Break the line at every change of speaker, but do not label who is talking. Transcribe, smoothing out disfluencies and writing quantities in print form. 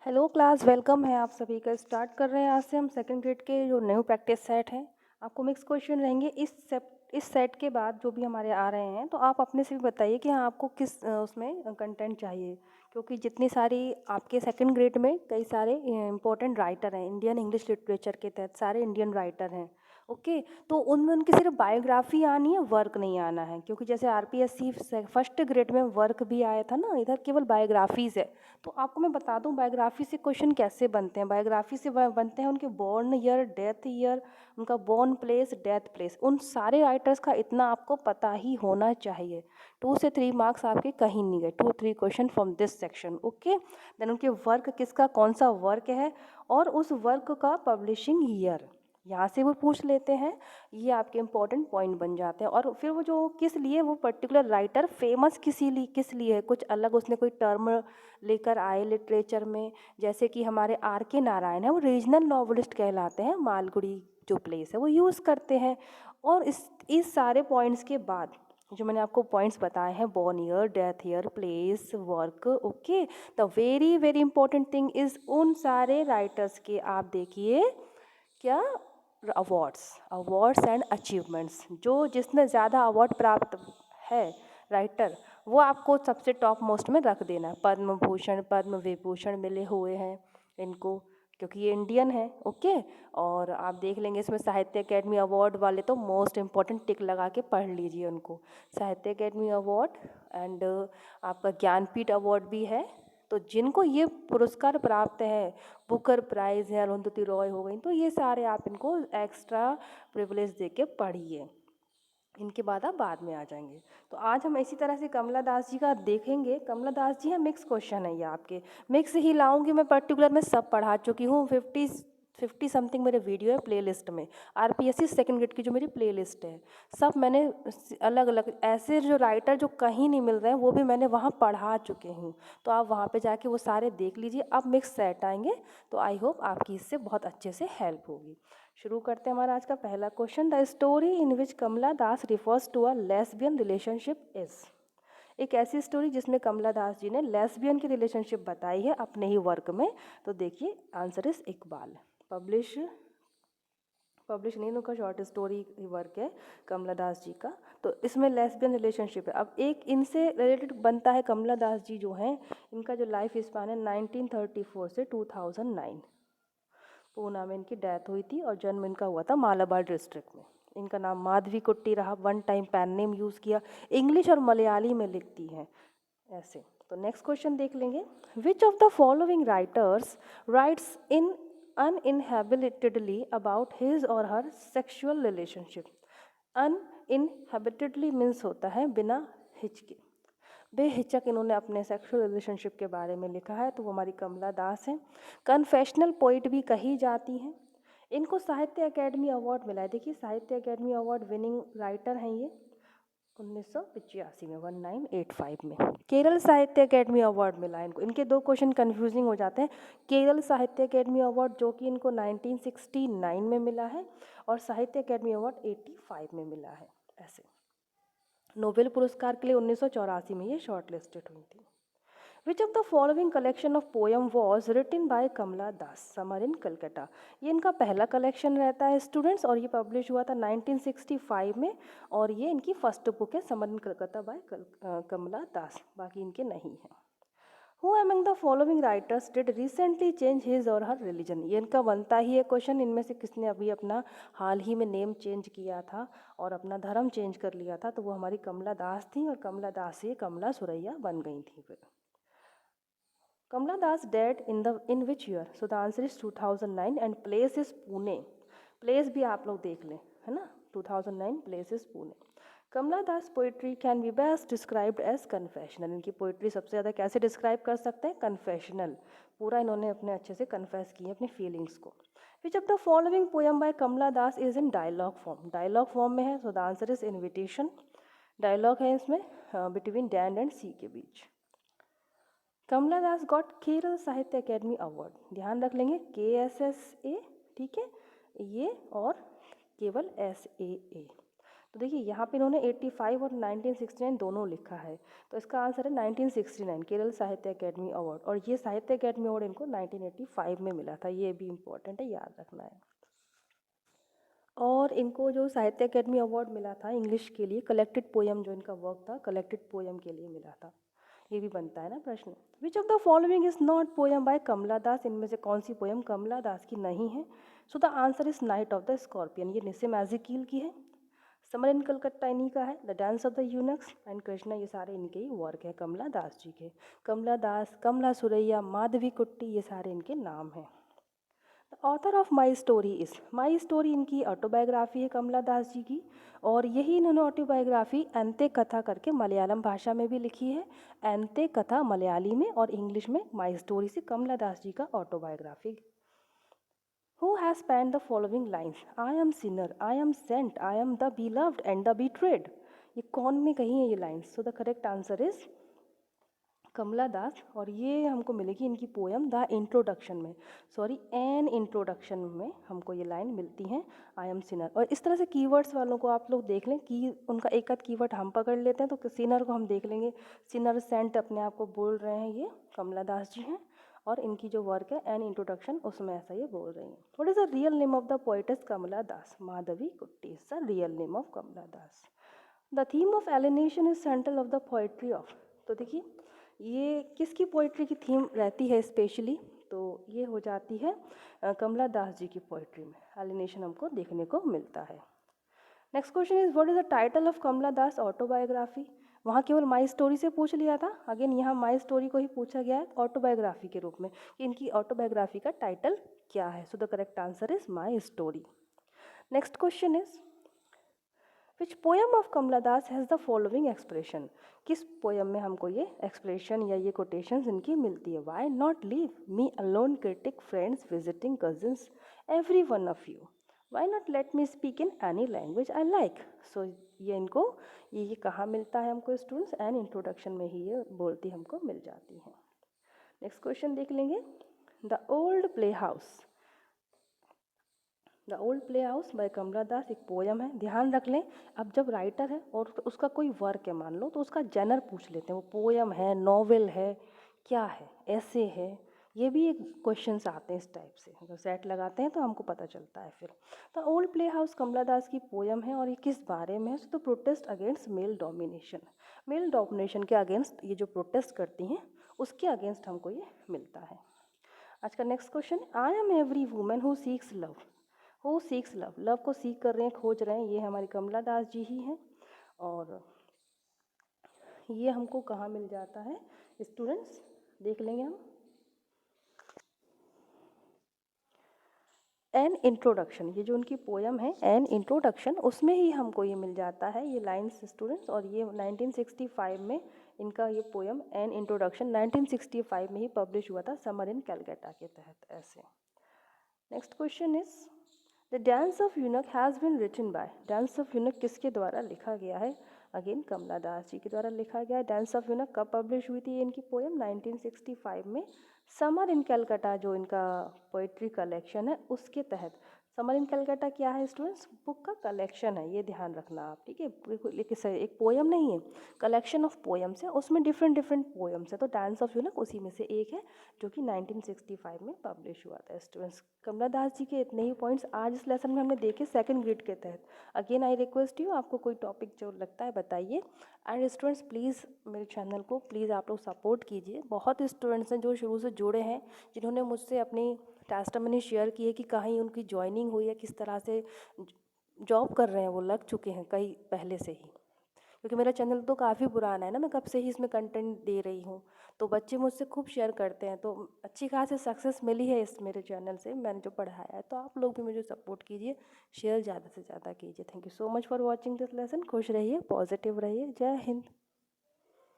Hello class, welcome है आप सभी का। स्टार्ट कर रहे हैं आज से हम सेकंड ग्रेड के जो न्यू प्रैक्टिस सेट है। आपको मिक्स क्वेश्चन रहेंगे इस सेट के बाद जो भी हमारे आ रहे हैं, तो आप अपने से भी बताइए कि हाँ आपको किस उसमें कंटेंट चाहिए, क्योंकि जितनी सारी आपके सेकंड ग्रेड में कई सारे इंपॉर्टेंट राइटर हैं। इंडियन इंग्लिश लिटरेचर के तहत सारे इंडियन राइटर हैं। ओके, तो उनमें उनकी सिर्फ बायोग्राफी आनी है, वर्क नहीं आना है, क्योंकि जैसे आरपीएससी फर्स्ट ग्रेड में वर्क भी आया था ना, इधर केवल बायोग्राफीज है। तो आपको मैं बता दूं बायोग्राफी से क्वेश्चन कैसे बनते हैं। बायोग्राफी से बनते हैं उनके बॉर्न ईयर, डेथ ईयर, उनका बॉर्न प्लेस, डेथ प्लेस, उन सारे राइटर्स का इतना आपको पता ही होना चाहिए। 2 से 3 मार्क्स आपके कहीं नहीं गए। 2-3 question from this section. Okay, then उनके वर्क किसका कौन सा वर्क है और उस वर्क का पब्लिशिंग ईयर यहाँ से वो पूछ लेते हैं। ये आपके इंपॉर्टेंट पॉइंट बन जाते हैं। और फिर वो जो किस लिए वो पर्टिकुलर राइटर फेमस किस लिए है, कुछ अलग उसने कोई टर्म लेकर आए लिटरेचर में। जैसे कि हमारे आर के नारायण है, वो रीजनल नॉवलिस्ट कहलाते हैं। मालगुड़ी जो प्लेस है वो यूज़ करते हैं। और इस सारे पॉइंट्स के बाद जो मैंने आपको पॉइंट्स बताए हैं, born year, death year, place, work, okay, the very very important thing is उन सारे राइटर्स के आप देखिए क्या अवार्ड्स, अवार्ड्स एंड अचीवमेंट्स। जो जिसने ज़्यादा अवार्ड प्राप्त है राइटर, वो आपको सबसे टॉप मोस्ट में रख देना है। पद्म भूषण, पद्म विभूषण मिले हुए हैं इनको, क्योंकि ये इंडियन है। ओके, और आप देख लेंगे इसमें साहित्य अकेडमी अवार्ड वाले तो मोस्ट इम्पॉर्टेंट टिक लगा के पढ़ लीजिए उनको। साहित्य अकेडमी अवार्ड एंड आपका ज्ञानपीठ अवार्ड भी है। तो जिनको ये पुरस्कार प्राप्त है, बुकर प्राइज़ है, अरुंधति रॉय हो गई, तो ये सारे आप इनको एक्स्ट्रा प्रिविलेज दे के पढ़िए। इनके बाद आप बाद में आ जाएंगे। तो आज हम इसी तरह से कमला दास जी का देखेंगे। कमला दास जी है, मिक्स क्वेश्चन है ये आपके, मिक्स ही लाऊंगी मैं। पर्टिकुलर में सब पढ़ा चुकी हूँ। 50 समथिंग मेरे वीडियो है प्लेलिस्ट में। आरपीएससी सेकंड ग्रेड की जो मेरी प्लेलिस्ट है, सब मैंने अलग अलग ऐसे जो राइटर जो कहीं नहीं मिल रहे हैं वो भी मैंने वहाँ पढ़ा चुके हूँ। तो आप वहाँ पे जाके वो सारे देख लीजिए। अब मिक्स सेट आएंगे, तो आई होप आपकी इससे बहुत अच्छे से हेल्प होगी। शुरू करते हैं हमारा आज का पहला question. The story in which Kamala Das refers to a lesbian relationship is. एक ऐसी स्टोरी जिसमें कमला दास जी ने लेस्बियन की रिलेशनशिप बताई है अपने ही वर्क में। तो देखिए, answer is Iqbal. Publish publish नहीं, उनका शॉर्ट स्टोरी वर्क है कमला दास जी का। तो इसमें लेस्बियन रिलेशनशिप है। अब एक इनसे रिलेटेड बनता है, कमला दास जी जो हैं, इनका जो लाइफ स्पान है 1934 से 2009। पूना में इनकी डेथ हुई थी और जन्म इनका हुआ था मालाबार डिस्ट्रिक्ट में। इनका नाम माधवी कुट्टी रहा। One time pen name use किया। इंग्लिश और मलयाली में लिखती हैं ऐसे। तो नेक्स्ट क्वेश्चन देख लेंगे। Which of the following writers writes in uninhibitedly about his or her sexual relationship. Uninhibitedly means होता है बिना हिचके, बेहिचक इन्होंने अपने सेक्सुअल रिलेशनशिप के बारे में लिखा है। तो वो हमारी कमला दास हैं। कन्फेशनल पोइट भी कही जाती हैं। इनको साहित्य अकेडमी अवार्ड मिला है। देखिए, साहित्य अकेडमी अवार्ड विनिंग राइटर हैं ये 1985 में, 1985 में। केरल साहित्य अकेडमी अवार्ड मिला है इनको। इनके दो क्वेश्चन कन्फ्यूजिंग हो जाते हैं। केरल साहित्य अकेडमी अवार्ड जो कि इनको 1969 में मिला है, और साहित्य अकेडमी अवार्ड 85 में मिला है ऐसे। नोबेल पुरस्कार के लिए 1984 में ये शॉर्ट लिस्टेड हुई थी। Which of the following collection of poem was written by Kamala Das, summer in Calcutta. ये इनका पहला कलेक्शन रहता है स्टूडेंट्स, और ये पब्लिश हुआ था 1965 में। और ये इनकी फर्स्ट बुक है, summer in Calcutta bye Kamala दास। बाकी इनके नहीं है। Who among the following writers did recently change his or her religion. ये इनका बनता ही है क्वेश्चन, इनमें से किसने अभी अपना हाल ही में नेम चेंज किया था और अपना धर्म चेंज कर लिया था। तो वो हमारी कमला दास थी, और कमला दास से कमला सुरैया बन गई थी फिर। Kamala Das died in which year. So the answer is 2009 and place is Pune. Place भी आप लोग देख लें, है ना, 2009, place is Pune. Kamala Das poetry can be best described as confessional. इनकी पोइट्री सबसे ज़्यादा कैसे डिस्क्राइब कर सकते हैं, कन्फेशनल। पूरा इन्होंने अपने अच्छे से कन्फेस किए अपनी फीलिंग्स को। Which of the following poem by Kamala Das is in dialogue form. Dialogue form में है। So the answer is invitation. Dialogue है इसमें बिटवीन डैन एंड सी के बीच। कमला दास गॉट केरल साहित्य अकेडमी अवार्ड। ध्यान रख लेंगे KSSA, ठीक है, ये और केवल SAA। तो देखिए यहाँ पे इन्होंने 85 और 1969 दोनों लिखा है, तो इसका आंसर है 1969 केरल साहित्य अकेडमी अवार्ड। और ये साहित्य अकेडमी अवार्ड इनको 1985 में मिला था, ये भी इम्पोर्टेंट है, याद रखना है। और इनको जो साहित्य अकेडमी अवार्ड मिला था इंग्लिश के लिए, कलेक्टेड पोयम जो इनका वर्क था, कलेक्टेड पोयम के लिए मिला था। ये भी बनता है ना प्रश्न। Which of the following is not poem by Kamala Das, इनमें से कौन सी पोयम कमला दास की नहीं है? So the answer is night of the scorpion, ये निस्सिम एज़ेकिएल की है। समर इन कलकत्ता इन्हीं का है। The dance of the eunuchs and Krishna, ये सारे इनके ही वर्क हैं कमला दास जी के। कमला दास, कमला सुरैया, माधवी कुट्टी, ये सारे इनके नाम हैं। The author of my story is, my story इनकी ऑटोबायोग्राफी है कमला दास जी की, और यही इन्होंने ऑटोबायोग्राफी अंते कथा करके मलयालम भाषा में भी लिखी है। अंते कथा मलयाली में और इंग्लिश में माई स्टोरी से कमला दास जी का autobiography. Who has penned the following lines? I am sinner, I am sent, I am the beloved and the betrayed. ये कौन ने कही है ये lines? So the correct answer is Kamala Das, और ये हमको मिलेगी इनकी पोयम द इंट्रोडक्शन में, सॉरी एन इंट्रोडक्शन में हमको ये लाइन मिलती हैं, आई एम सिनर। और इस तरह से कीवर्ड्स वालों को आप लोग देख लें कि उनका एक आध कीवर्ड हम पकड़ लेते हैं, तो सिनर को हम देख लेंगे, सिनर सेंट अपने आप को बोल रहे हैं, ये कमला दास जी हैं। और इनकी जो वर्क है एन इंट्रोडक्शन, उसमें ऐसा ये बोल रही हैं। What is the real name of the poetess Kamala Das? Madhavi Kutty is the real name of Kamala Das. The theme of alienation is central of the poetry of, तो देखिए ये किसकी पोइट्री की थीम रहती है स्पेशली? तो ये हो जाती है कमला दास जी की पोइट्री में एलिनेशन हमको देखने को मिलता है। Next question is what is the title of Kamala Das autobiography? वहाँ केवल माई स्टोरी से पूछ लिया था, अगेन यहाँ माई स्टोरी को ही पूछा गया है ऑटोबायोग्राफी के रूप में कि इनकी ऑटोबायोग्राफी का टाइटल क्या है। So the correct answer is my story. Next question is which poem of Kamala Das has the following expression? किस पोएम में हमको ये एक्सप्रेशन या ये कोटेशंस इनकी मिलती है? Why not leave me alone, critic, friends, visiting cousins, every one of you, why not let me speak in any language I like. So ये इनको ये कहाँ मिलता है हमको स्टूडेंट्स? एंड इंट्रोडक्शन में ही ये बोलती हमको मिल जाती हैं। नेक्स्ट क्वेश्चन देख लेंगे। The old play house, the old play house by Kamala Das एक पोयम है। ध्यान रख लें, अब जब राइटर है और उसका कोई वर्क है मान लो, तो उसका जेनर पूछ लेते हैं, वो पोयम है, नॉवेल है, क्या है, ऐसे है, ये भी एक क्वेश्चंस आते हैं इस टाइप से। अगर सेट लगाते हैं तो हमको पता चलता है फिर। द ओल्ड प्ले हाउस कमला दास की पोयम है, और ये किस बारे में है? तो protest against male domination, male domination के अगेंस्ट ये जो प्रोटेस्ट करती हैं उसके अगेंस्ट हमको ये मिलता है। आज का next question, I am every women who seeks love, who seeks love, love को सीख कर रहे हैं, खोज रहे हैं, ये हमारी कमला दास जी ही हैं। और ये हमको कहाँ मिल जाता है स्टूडेंट्स? देख लेंगे हम। एन इंट्रोडक्शन, ये जो उनकी पोयम है एन इंट्रोडक्शन, उसमें ही हमको ये मिल जाता है ये लाइन्स स्टूडेंट्स। और ये 1965 में इनका ये पोयम एन इंट्रोडक्शन 1965 में ही पब्लिश हुआ था समर इन कैलकाटा के तहत। ऐसे next question is the dance of eunuch has been written by, dance of eunuch किसके द्वारा लिखा गया है? अगेन कमला दास जी के द्वारा लिखा गया है। डांस ऑफ यूनक कब पब्लिश हुई थी इनकी पोयम? 1965 में समर इन कैलकाटा जो इनका पोइट्री कलेक्शन है उसके तहत। समर इन कैलकाटा क्या है स्टूडेंट्स? बुक का कलेक्शन है, ये ध्यान रखना आप, ठीक है। लेकिन एक पोयम नहीं है, कलेक्शन ऑफ पोयम्स है, उसमें डिफरेंट डिफरेंट पोयम्स है। तो डांस ऑफ यूनक उसी में से एक है जो कि 1965 में पब्लिश हुआ था स्टूडेंट्स। कमला दास जी के इतने ही पॉइंट्स आज इस लेसन में हमने देखे सेकंड ग्रेड के तहत। अगेन आई रिक्वेस्ट यू, आपको कोई टॉपिक जो लगता है बताइए। एंड स्टूडेंट्स प्लीज़ मेरे चैनल को प्लीज़ आप लोग सपोर्ट कीजिए। बहुत स्टूडेंट्स हैं जो शुरू से जुड़े हैं, जिन्होंने मुझसे अपनी टेस्टिमनी शेयर की है कि कहीं उनकी ज्वाइनिंग हुई है, किस तरह से जॉब कर रहे हैं, वो लग चुके हैं कई पहले से ही। क्योंकि मेरा चैनल तो काफ़ी पुराना है ना, मैं कब से ही इसमें कंटेंट दे रही हूँ, तो बच्चे मुझसे खूब शेयर करते हैं, तो अच्छी खासी सक्सेस मिली है इस मेरे चैनल से, मैंने जो पढ़ाया है। तो आप लोग भी मुझे सपोर्ट कीजिए, शेयर ज़्यादा से ज़्यादा कीजिए। Thank you so much for watching this lesson. खुश रहिए, पॉजिटिव रहिए। जय हिंद।